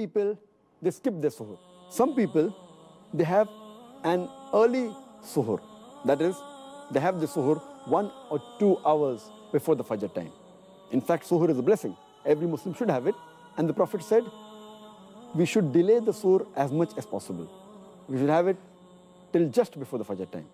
people, they skip their suhoor. Some people, they have an early suhoor. That is, they have the suhoor 1 or 2 hours before the Fajr time. In fact, suhoor is a blessing. Every Muslim should have it. And the Prophet said, we should delay the suhoor as much as possible. We should have it till just before the Fajr time.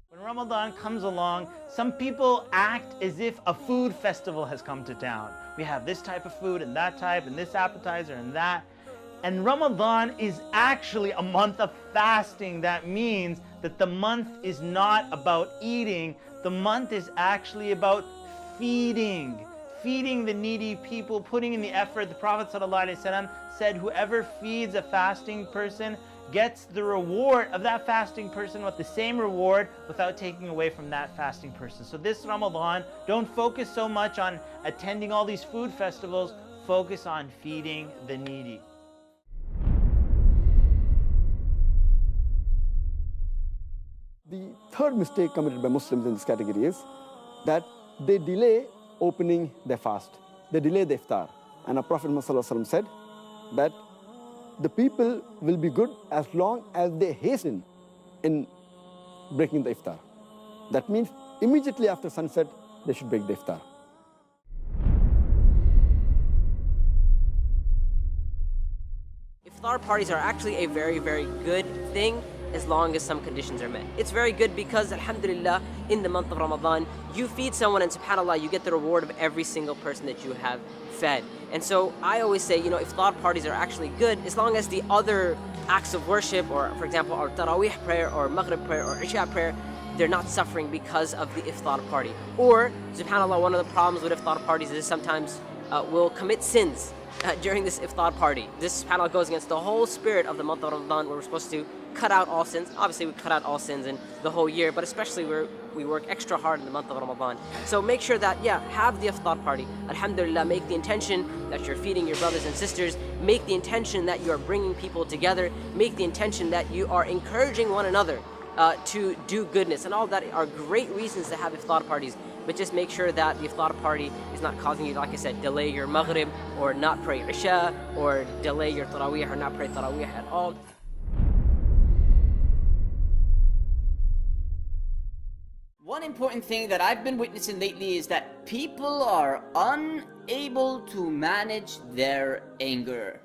When Ramadan comes along, some people act as if a food festival has come to town. We have this type of food and that type and this appetizer and that. And Ramadan is actually a month of fasting. That means that the month is not about eating. The month is actually about feeding the needy people, putting in the effort. The Prophet ﷺ said, whoever feeds a fasting person gets the reward of that fasting person with the same reward without taking away from that fasting person. So this Ramadan, don't focus so much on attending all these food festivals, focus on feeding the needy. The third mistake committed by Muslims in this category is that they delay opening their fast. They delay the iftar. And our Prophet ﷺ said that the people will be good as long as they hasten in breaking the iftar. That means immediately after sunset, they should break the iftar. Iftar parties are actually a very, very good thing as long as some conditions are met. It's very good because, alhamdulillah, in the month of Ramadan, you feed someone and subhanAllah, you get the reward of every single person that you have fed. And so I always say, iftar parties are actually good as long as the other acts of worship, or for example, our tarawih prayer or maghrib prayer or isha prayer, they're not suffering because of the iftar party. Or, subhanAllah, one of the problems with iftar parties is sometimes we'll commit sins during this iftar party. This subhanAllah goes against the whole spirit of the month of Ramadan, where we're supposed to cut out all sins. Obviously, we cut out all sins in the whole year, but especially we work extra hard in the month of Ramadan. So make sure that, have the iftar party. Alhamdulillah, make the intention that you're feeding your brothers and sisters. Make the intention that you are bringing people together. Make the intention that you are encouraging one another to do goodness. And all that are great reasons to have iftar parties. But just make sure that the iftar party is not causing you, like I said, delay your maghrib, or not pray isha, or delay your tarawih, or not pray tarawih at all. One important thing that I've been witnessing lately is that people are unable to manage their anger.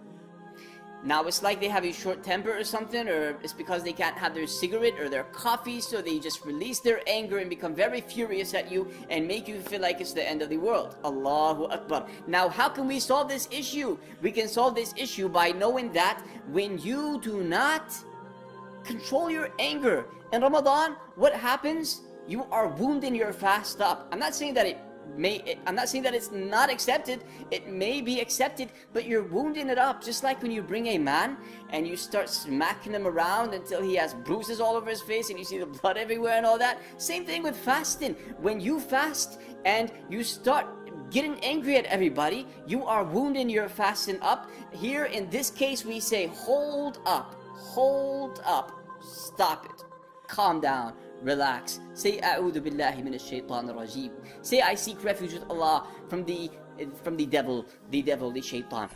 Now it's like they have a short temper or something, or it's because they can't have their cigarette or their coffee, so they just release their anger and become very furious at you and make you feel like it's the end of the world. Allahu Akbar. Now how can we solve this issue? We can solve this issue by knowing that when you do not control your anger in Ramadan, what happens? You are wounding your fast up. I'm not saying that it's not accepted. It may be accepted, but you're wounding it up. Just like when you bring a man and you start smacking him around until he has bruises all over his face and you see the blood everywhere and all that. Same thing with fasting. When you fast and you start getting angry at everybody, you are wounding your fasting up. Here in this case we say, hold up, stop it, calm down, relax. Say, A'udhu billahi minash shaitanir rajeem. Say, I seek refuge with Allah from the devil, the shaitan.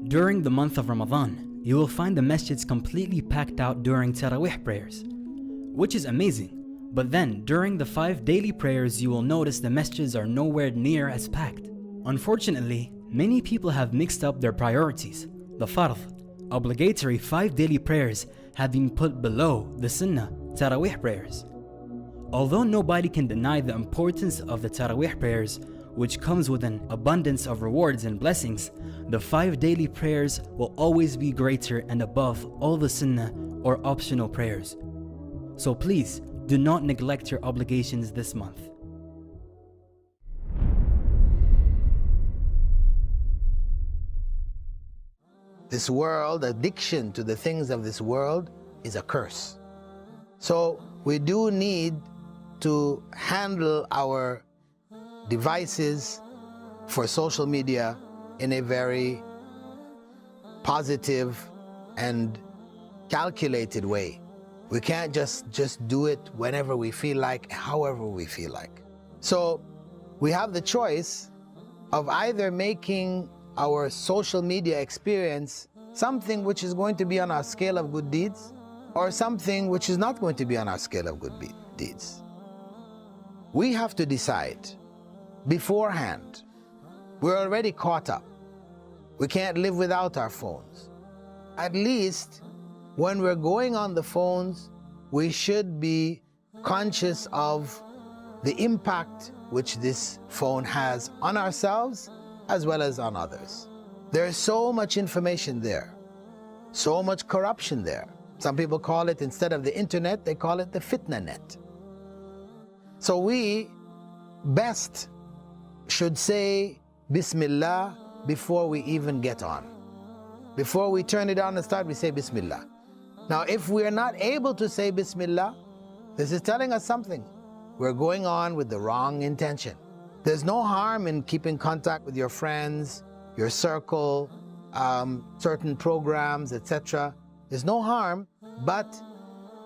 During the month of Ramadan, you will find the masjids completely packed out during tarawih prayers, which is amazing. But then, during the 5 daily prayers, you will notice the masjids are nowhere near as packed. Unfortunately, many people have mixed up their priorities. The fard, obligatory 5 daily prayers, have been put below the sunnah, tarawih prayers. Although nobody can deny the importance of the tarawih prayers, which comes with an abundance of rewards and blessings, the 5 daily prayers will always be greater and above all the sunnah or optional prayers. So please, do not neglect your obligations this month. This world, addiction to the things of this world is a curse. So we do need to handle our devices for social media in a very positive and calculated way. We can't just do it whenever we feel like, however we feel like. So we have the choice of either making our social media experience something which is going to be on our scale of good deeds, or something which is not going to be on our scale of good deeds. We have to decide beforehand. We're already caught up. We can't live without our phones. At least when we're going on the phones, we should be conscious of the impact which this phone has on ourselves as well as on others. There's so much information there, so much corruption there. Some people call it, instead of the internet, they call it the fitna net. So we best should say Bismillah before we even get on. Before we turn it on and start, we say Bismillah. Now, if we're not able to say Bismillah, this is telling us something. We're going on with the wrong intention. There's no harm in keeping contact with your friends, your circle, certain programs, etc. There's no harm, but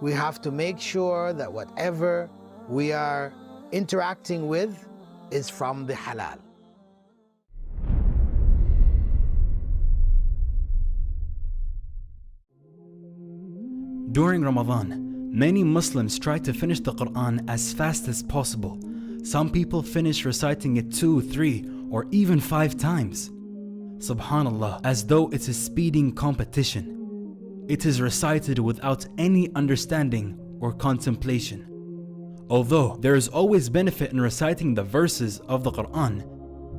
we have to make sure that whatever we are interacting with is from the halal. During Ramadan, many Muslims try to finish the Qur'an as fast as possible. Some people finish reciting it 2, 3, or even 5 times. Subhanallah, as though it's a speeding competition. It is recited without any understanding or contemplation. Although there is always benefit in reciting the verses of the Qur'an,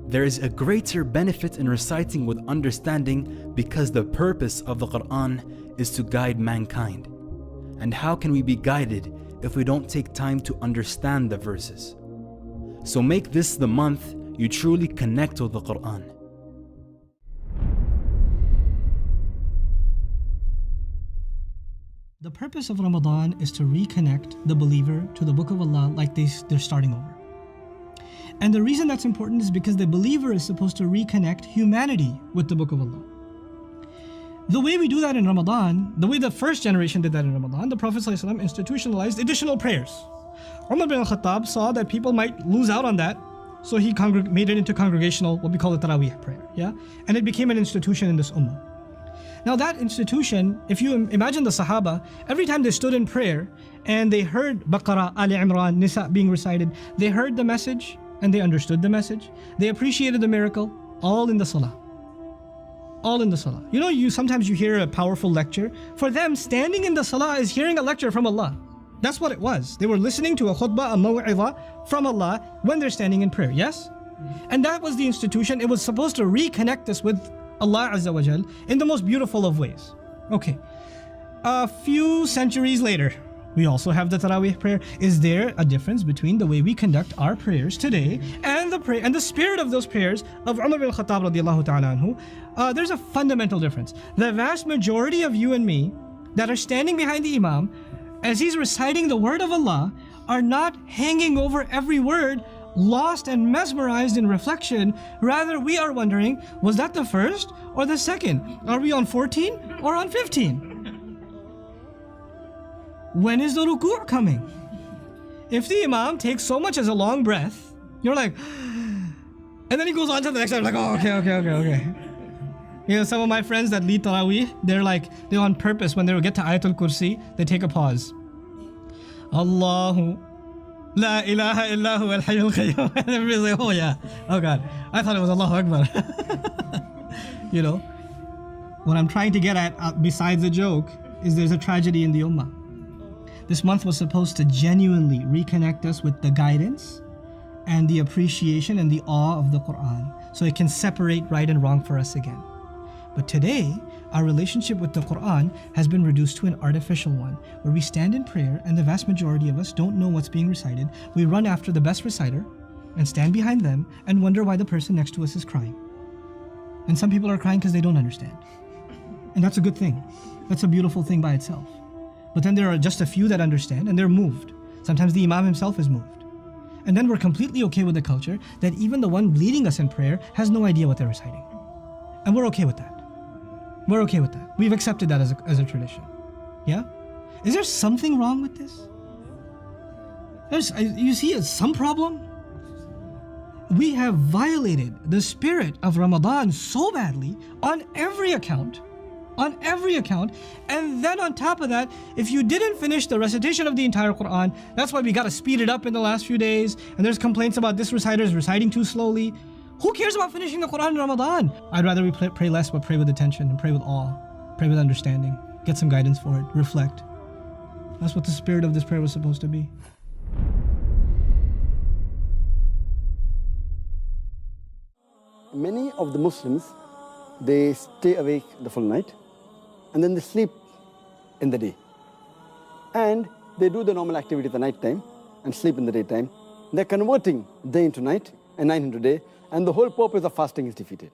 there is a greater benefit in reciting with understanding, because the purpose of the Qur'an is to guide mankind. And how can we be guided if we don't take time to understand the verses? So make this the month you truly connect with the Qur'an. The purpose of Ramadan is to reconnect the believer to the Book of Allah like they're starting over. And the reason that's important is because the believer is supposed to reconnect humanity with the Book of Allah. The way we do that in Ramadan, the way the first generation did that in Ramadan, the Prophet ﷺ institutionalized additional prayers. Umar bin al-Khattab saw that people might lose out on that, so he made it into congregational, what we call the Taraweeh prayer, yeah? And it became an institution in this ummah. Now that institution, if you imagine the Sahaba, every time they stood in prayer and they heard Baqarah, Ali Imran, Nisa being recited, they heard the message and they understood the message. They appreciated the miracle, all in the Salah. All in the Salah. You know, sometimes you hear a powerful lecture. For them, standing in the Salah is hearing a lecture from Allah. That's what it was. They were listening to a khutbah, a maw'idha from Allah when they're standing in prayer, yes? And that was the institution. It was supposed to reconnect us with Allah Azza wa Jal in the most beautiful of ways. Okay, a few centuries later, we also have the Taraweeh prayer. Is there a difference between the way we conduct our prayers today and the spirit of those prayers of Umar bin Khattab radiallahu ta'ala anhu? There's a fundamental difference. The vast majority of you and me that are standing behind the Imam as he's reciting the word of Allah are not hanging over every word, lost and mesmerized in reflection. Rather, we are wondering, was that the first or the second? Are we on 14 or on 15? When is the ruku' coming? If the Imam takes so much as a long breath, you're like, and then he goes on to the next time, like, oh, okay. You know, some of my friends that lead Taraweeh, they're on purpose, when they get to Ayatul Kursi, they take a pause. Allahu La ilaha illahu al-hayyul qayyum. And everybody's like, oh yeah, oh God, I thought it was Allahu Akbar. You know, what I'm trying to get at, besides the joke, is there's a tragedy in the ummah. This month was supposed to genuinely reconnect us with the guidance and the appreciation and the awe of the Qur'an, so it can separate right and wrong for us again. But today, our relationship with the Qur'an has been reduced to an artificial one, where we stand in prayer and the vast majority of us don't know what's being recited. We run after the best reciter and stand behind them and wonder why the person next to us is crying. And some people are crying because they don't understand. And that's a good thing. That's a beautiful thing by itself. But then there are just a few that understand and they're moved. Sometimes the Imam himself is moved. And then we're completely okay with the culture that even the one leading us in prayer has no idea what they're reciting. And we're okay with that. We're okay with that. We've accepted that as a tradition. Yeah? Is there something wrong with this? You see some problem? We have violated the spirit of Ramadan so badly on every account. On every account. And then on top of that, if you didn't finish the recitation of the entire Qur'an, that's why we got to speed it up in the last few days. And there's complaints about this reciter is reciting too slowly. Who cares about finishing the Qur'an in Ramadan? I'd rather we pray less, but pray with attention and pray with awe. Pray with understanding. Get some guidance for it. Reflect. That's what the spirit of this prayer was supposed to be. Many of the Muslims, they stay awake the full night and then they sleep in the day. And they do the normal activity at the night time and sleep in the daytime. They're converting day into night and night into day, and the whole purpose of fasting is defeated.